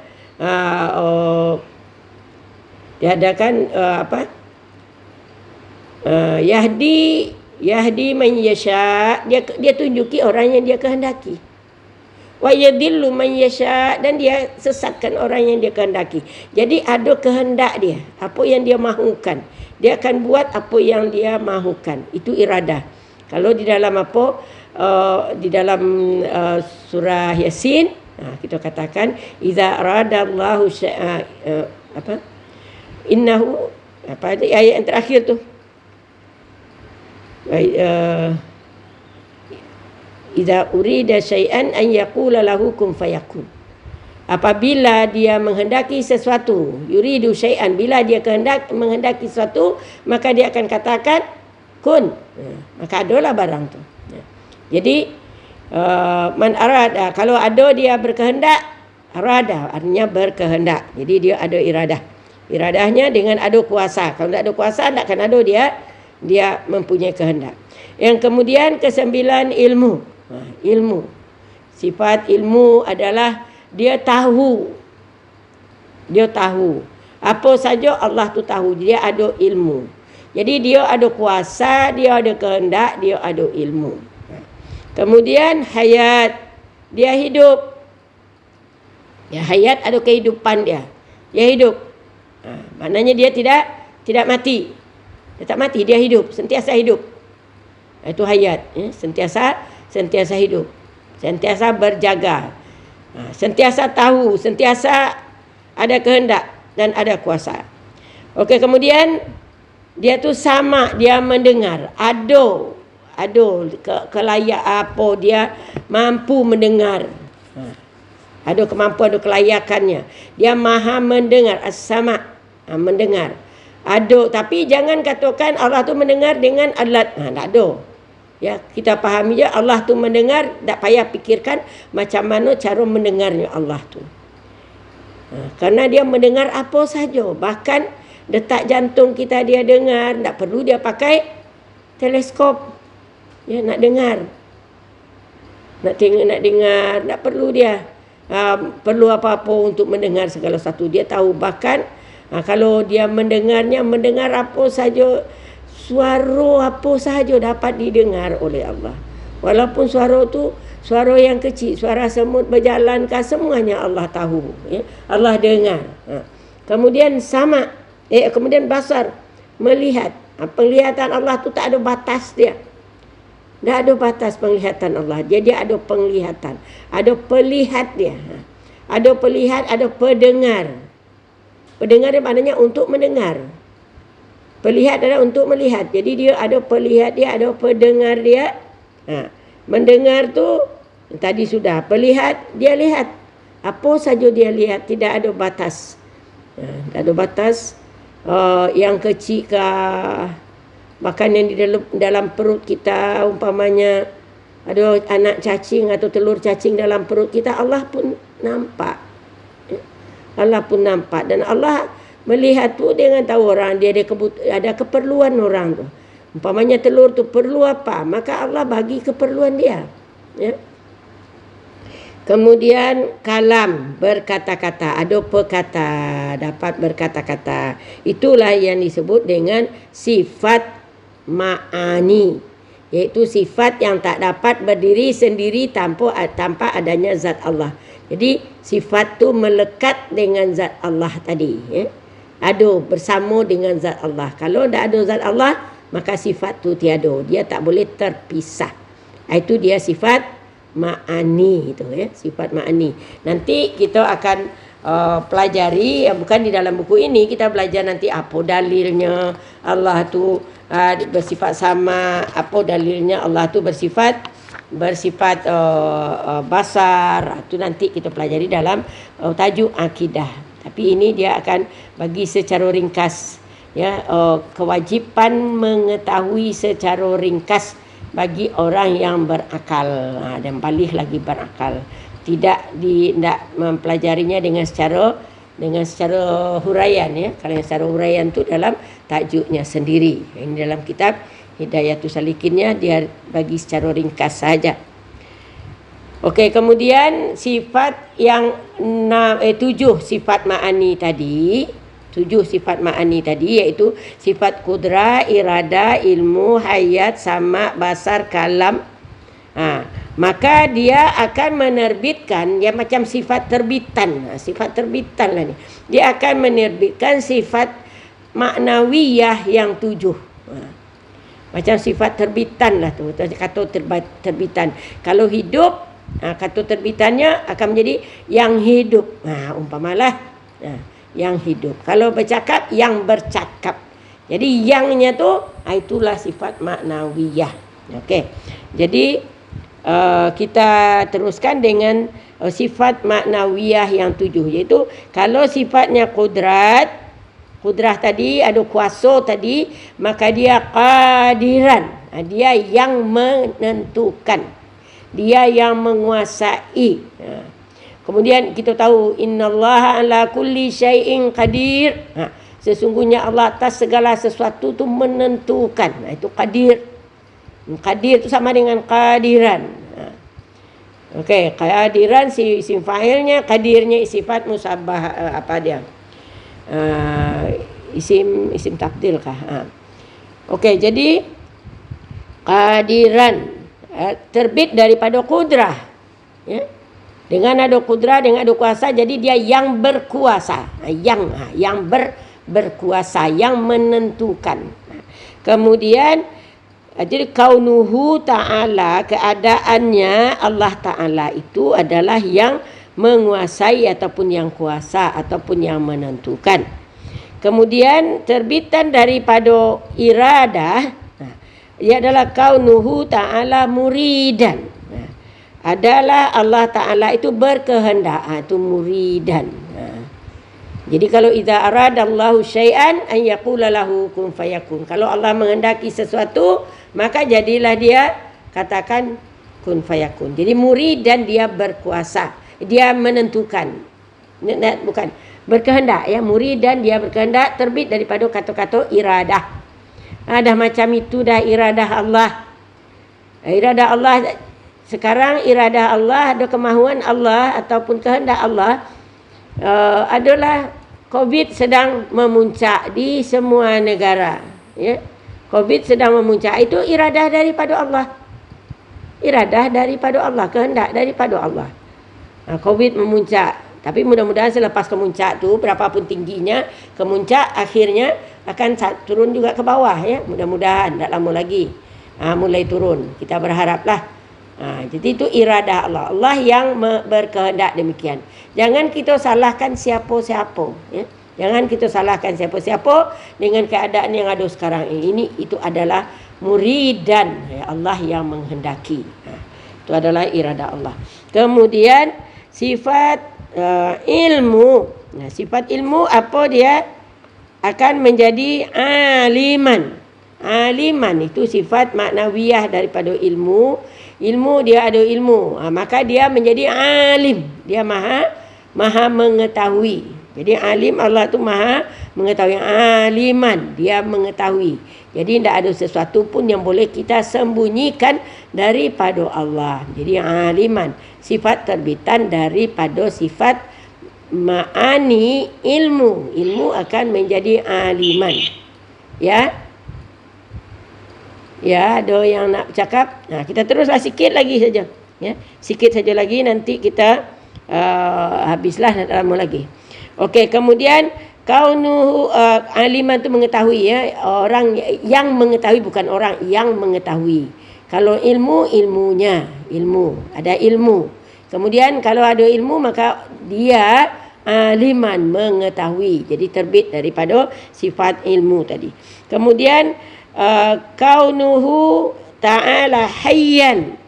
diadakan Yahdi man yasha, dia tunjuki orang yang dia kehendaki. Wa yadillu man yasha, dan dia sesatkan orang yang dia kehendaki. Jadi ada kehendak dia, apa yang dia mahukan. Dia akan buat apa yang dia mahukan. Itu iradah. Kalau di dalam di dalam surah Yasin, kita katakan iza aradallahu innahu ayat yang terakhir tu. Idza urida syai'an an yaqula lahu kun fayakun. Apabila dia menghendaki sesuatu, yuridu syai'an, bila dia menghendaki sesuatu, maka dia akan katakan kun. Maka adalah barang tu. Jadi man arada, kalau ada dia berkehendak, arada artinya berkehendak. Jadi dia ada iradah. Iradahnya dengan ada kuasa. Kalau tak ada kuasa, takkan ada dia mempunyai kehendak. Yang kemudian ke-9 ilmu. Ilmu. Sifat ilmu adalah dia tahu. Dia tahu. Apa saja Allah tu tahu. Dia ada ilmu. Jadi dia ada kuasa, dia ada kehendak, dia ada ilmu. Kemudian hayat. Dia hidup. Ya, hayat ada kehidupan dia. Dia hidup. Maknanya dia tidak mati. Dia tak mati, dia hidup, sentiasa hidup. Itu hayat, ya. Sentiasa hidup, sentiasa berjaga, sentiasa tahu, sentiasa ada kehendak dan ada kuasa. Okey, kemudian dia tu sama, dia mendengar, ada kelayak apa, dia mampu mendengar. Ada kemampuan, ada kelayakannya. Dia maha mendengar, as-sama, mendengar. Ada, tapi jangan katakan Allah tu mendengar dengan alat. Tak ada. Ya, kita fahami je Allah tu mendengar, tak payah fikirkan macam mana cara mendengarnya Allah tu. Karena dia mendengar apa saja, bahkan detak jantung kita dia dengar, tak perlu dia pakai teleskop. Ya, nak dengar. Nak dengar, tak perlu dia perlu apa-apa untuk mendengar segala satu. Dia tahu, bahkan kalau dia mendengar apa saja, suara apa sahaja dapat didengar oleh Allah. Walaupun suara tu suara yang kecil, suara semut berjalan, semuanya Allah tahu. Ya? Allah dengar. Kemudian kemudian basar, melihat. Penglihatan Allah tu tak ada batas dia. Tak ada batas penglihatan Allah. Dia ada penglihatan. Ada pelihat dia. Ada pelihat, ada pendengar. Pendengar dia maknanya untuk mendengar. Pelihat adalah untuk melihat. Jadi dia ada pelihat dia, ada pendengar dia. Mendengar tu tadi sudah. Pelihat, dia lihat. Apa saja dia lihat, tidak ada batas. Tak ada batas. Yang kecil kah, bahkan yang di dalam perut kita, umpamanya ada anak cacing atau telur cacing dalam perut kita, Allah pun nampak. Allah pun nampak. Dan Allah melihat tu dengan tahu orang dia ada keperluan orang tu. Umpamanya telur tu perlu apa, maka Allah bagi keperluan dia. Ya. Kemudian kalam, berkata-kata, ada perkata, dapat berkata-kata. Itulah yang disebut dengan sifat ma'ani, iaitu sifat yang tak dapat berdiri sendiri tanpa adanya zat Allah. Jadi sifat tu melekat dengan zat Allah tadi, ya. Ada bersama dengan zat Allah. Kalau tak ada zat Allah, maka sifat tu tiada, dia tak boleh terpisah. Itu dia sifat ma'ani itu, ya, sifat ma'ani. Nanti kita akan pelajari, bukan di dalam buku ini, kita belajar nanti apa dalilnya Allah tu bersifat sama, apa dalilnya Allah tu bersifat basar. Itu nanti kita pelajari dalam tajuk akidah. Tapi ini dia akan bagi secara ringkas, ya, kewajipan mengetahui secara ringkas bagi orang yang berakal dan balik lagi berakal. Tidak mempelajarinya dengan secara huraian, ya. Kalau yang secara huraian tu dalam tajuknya sendiri. Ini dalam kitab Hidayatus Salikinnya dia bagi secara ringkas saja. Okey, kemudian sifat yang 7 sifat ma'ani tadi. 7 sifat ma'ani tadi iaitu sifat kudrah, irada, ilmu, hayat, sama, basar, kalam. Maka dia akan menerbitkan, ya, macam sifat terbitan. Sifat terbitan lah ni. Dia akan menerbitkan sifat maknawiyah yang 7. Macam sifat terbitan lah tu. Kata terbitan. Kalau hidup, kata terbitannya akan menjadi yang hidup. Umpamalah yang hidup. Kalau bercakap, yang bercakap. Jadi yangnya tu, itulah sifat maknawiyah. Okey. Jadi kita teruskan dengan sifat maknawiyah yang 7, iaitu kalau sifatnya kudrah tadi, ada kuasa tadi, maka dia qadiran. Dia yang menentukan. Dia yang menguasai. Kemudian kita tahu innallaha ala kulli syai'in qadir. Sesungguhnya Allah atas segala sesuatu tu menentukan. Itu qadir. Qadir tu sama dengan qadiran. Okey, qadiran isim fa'ilnya, qadirnya sifat musabbah, apa dia? Isim tafdil kah? Okey, jadi qadiran terbit daripada kudrah, ya. Dengan ada kudrah, dengan ada kuasa, jadi dia yang berkuasa, yang berkuasa, yang menentukan. Kemudian jadi kaunuhu ta'ala, keadaannya Allah Ta'ala itu adalah yang menguasai ataupun yang kuasa ataupun yang menentukan. Kemudian terbitan daripada iradah, ia adalah kaunuhu ta'ala muridan. Adalah Allah Ta'ala itu berkehendak, itu muridan. Jadi kalau idza aradallahu syai'an an yaqula lahu kun fayakun. Kalau Allah menghendaki sesuatu, maka jadilah dia katakan kun fayakun. Jadi muridan dia berkuasa, dia menentukan. Bukan berkehendak ya, muridan dia berkehendak, terbit daripada kata-kata iradah. Dah macam itu dah iradah Allah. Iradah Allah sekarang, iradah Allah, ada kemahuan Allah ataupun kehendak Allah adalah COVID sedang memuncak di semua negara ya. COVID sedang memuncak, itu iradah daripada Allah. Iradah daripada Allah, kehendak daripada Allah. COVID memuncak. Tapi mudah-mudahan selepas kemuncak tu, berapapun tingginya, kemuncak akhirnya akan turun juga ke bawah ya. Mudah-mudahan tak lama lagi mulai turun. Kita berharaplah. Jadi itu iradah Allah. Allah yang berkehendak demikian. Jangan kita salahkan siapa-siapa ya. Jangan kita salahkan siapa-siapa dengan keadaan yang ada sekarang ini. Itu adalah muridan ya, Allah yang menghendaki. Itu adalah iradah Allah. Kemudian sifat ilmu. Nah, sifat ilmu apa dia? Akan menjadi aliman. Aliman itu sifat maknawiyah daripada ilmu. Ilmu dia ada ilmu. Maka dia menjadi alim. Dia maha mengetahui. Jadi alim Allah tu maha mengetahui. Aliman, dia mengetahui. Jadi tidak ada sesuatu pun yang boleh kita sembunyikan daripada Allah. Jadi aliman, sifat terbitan daripada sifat ma'ani ilmu. Ilmu akan menjadi aliman. Ya. Ya, ada yang nak bercakap. Kita teruslah sikit lagi saja. Ya, sikit saja lagi, nanti kita habislah, tak lama lagi. Okey, kemudian kaunuhu aliman tu mengetahui ya, orang yang mengetahui, bukan orang yang mengetahui. Kalau ilmu, ilmunya, ilmu, ada ilmu. Kemudian kalau ada ilmu maka dia aliman, mengetahui. Jadi terbit daripada sifat ilmu tadi. Kemudian kaunuhu ta'ala hayyan.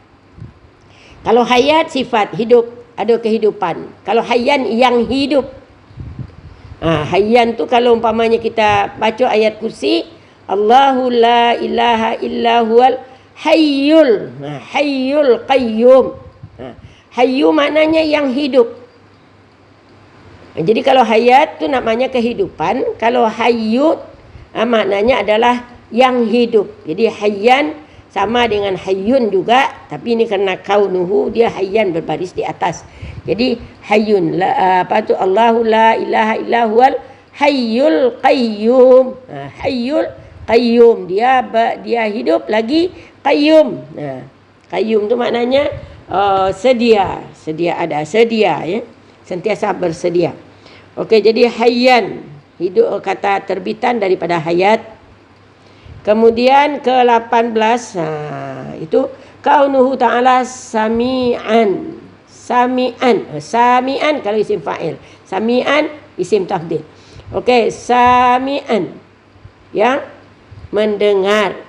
Kalau hayat sifat hidup, ada kehidupan. Kalau hayyan yang hidup. Hayyan tu kalau umpamanya kita baca ayat kursi, Allahu la ilaha illa huwal hayyul. Hayyul qayyum. Hayyu maknanya yang hidup. Jadi kalau hayat tu namanya kehidupan, kalau hayyu maknanya adalah yang hidup. Jadi hayyan sama dengan hayyun juga, tapi ini kerana kaunuhu dia hayyan berbaris di atas. Jadi hayyun Allahu la ilaha illa huwal hayyul qayyum. Hayyul qayyum, dia hidup lagi qayyum. Qayyum tu maknanya sedia ya, sentiasa bersedia. Okey, jadi hayyan hidup, kata terbitan daripada hayat. Kemudian ke-18 itu kaunuhu ta'ala sami'an. Sami'an kalau isim fa'il. Sami'an isim tafdhil. Okey, sami'an yang mendengar.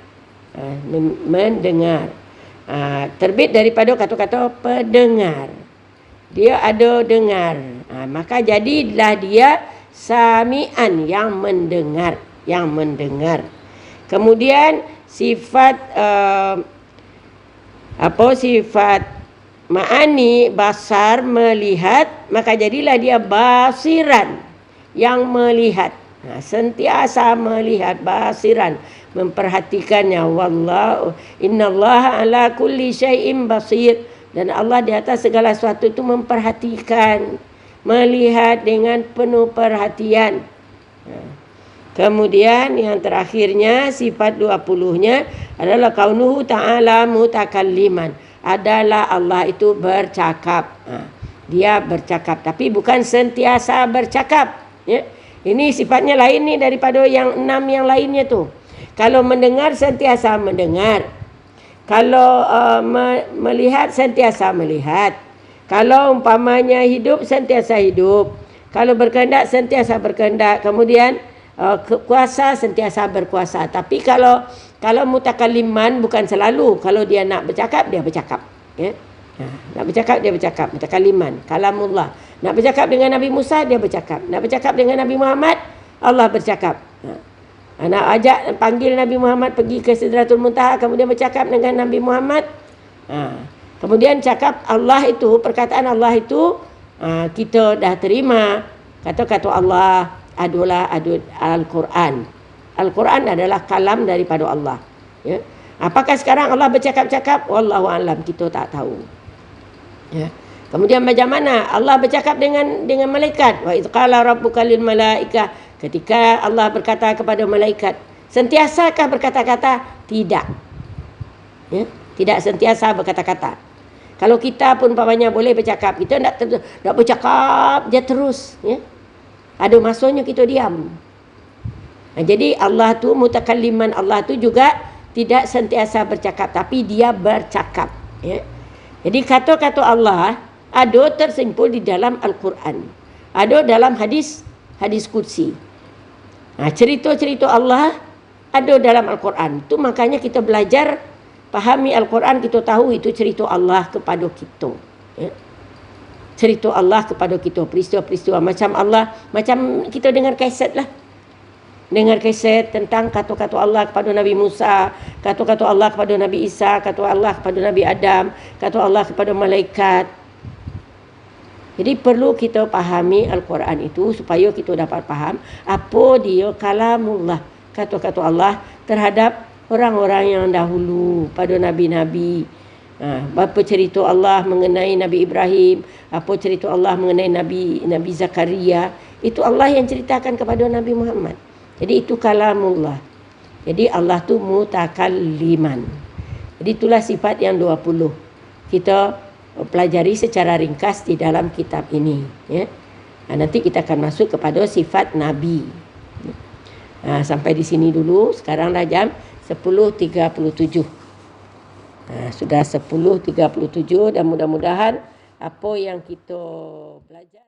Mendengar. Terbit daripada kata-kata pendengar. Dia ada dengar. Maka jadilah dia sami'an yang mendengar, yang mendengar. Kemudian sifat sifat ma'ani basar, melihat, maka jadilah dia basiran, yang melihat. Sentiasa melihat, basiran, memperhatikannya. Wallahu innallaha ala kulli syai'in basir. Dan Allah di atas segala sesuatu itu memperhatikan, melihat dengan penuh perhatian. Kemudian yang terakhirnya sifat 20-nya adalah kaunuhu ta'ala mutakalliman. Adalah Allah itu bercakap. Dia bercakap, tapi bukan sentiasa bercakap ya. Ini sifatnya lain ni daripada yang 6 yang lainnya tu. Kalau mendengar sentiasa mendengar. Kalau melihat sentiasa melihat. Kalau umpamanya hidup sentiasa hidup. Kalau berkehendak sentiasa berkehendak. Kemudian kuasa sentiasa berkuasa. Tapi kalau mutakalliman bukan selalu. Kalau dia nak bercakap, dia bercakap ya. Nak bercakap, dia bercakap. Mutakalliman, kalamullah. Nak bercakap dengan Nabi Musa, dia bercakap. Nak bercakap dengan Nabi Muhammad, Allah bercakap. Nak ajak, panggil Nabi Muhammad pergi ke Sidratul Muntaha, kemudian bercakap dengan Nabi Muhammad, Kemudian cakap Allah itu, perkataan Allah itu kita dah terima. Kata-kata Allah adalah Al-Quran. Al-Quran adalah kalam daripada Allah. Ya. Apakah sekarang Allah bercakap-cakap? Wallahu a'lam, kita tak tahu. Ya. Kemudian bagaimana Allah bercakap dengan malaikat? Wa idz qala rabbuka lil malaikah, ketika Allah berkata kepada malaikat, sentiasakah berkata-kata? Tidak. Ya, tidak sentiasa berkata-kata. Kalau kita pun umpamanya boleh bercakap, kita nak bercakap je terus, ya. Ada masanya kita diam. Jadi Allah tu mutakalliman, Allah tu juga tidak sentiasa bercakap, tapi dia bercakap, ya. Jadi kata-kata Allah ada tersimpul di dalam Al-Quran, ada dalam hadis kursi. Cerita-cerita Allah ada dalam Al-Quran. Itu makanya kita belajar fahami Al-Quran, kita tahu itu cerita Allah kepada kita, ya. Cerita Allah kepada kita, peristiwa-peristiwa macam Allah, macam kita dengar kaset lah. Dengar kaset tentang kata-kata Allah kepada Nabi Musa, kata-kata Allah kepada Nabi Isa, kata Allah kepada Nabi Adam, kata Allah kepada malaikat. Jadi perlu kita fahami Al-Quran itu supaya kita dapat faham apa dia kalamullah, kata-kata Allah terhadap orang-orang yang dahulu, pada nabi-nabi. Apa cerita Allah mengenai Nabi Ibrahim, apa cerita Allah mengenai Nabi Zakaria, itu Allah yang ceritakan kepada Nabi Muhammad. Jadi itu kalamullah. Jadi Allah tu mutakalliman. Jadi itulah sifat yang 20 kita pelajari secara ringkas di dalam kitab ini, ya. Nanti kita akan masuk kepada sifat Nabi. Sampai di sini dulu. Sekarang dah jam 10.37. Sudah 10.37 dan mudah-mudahan apa yang kita belajar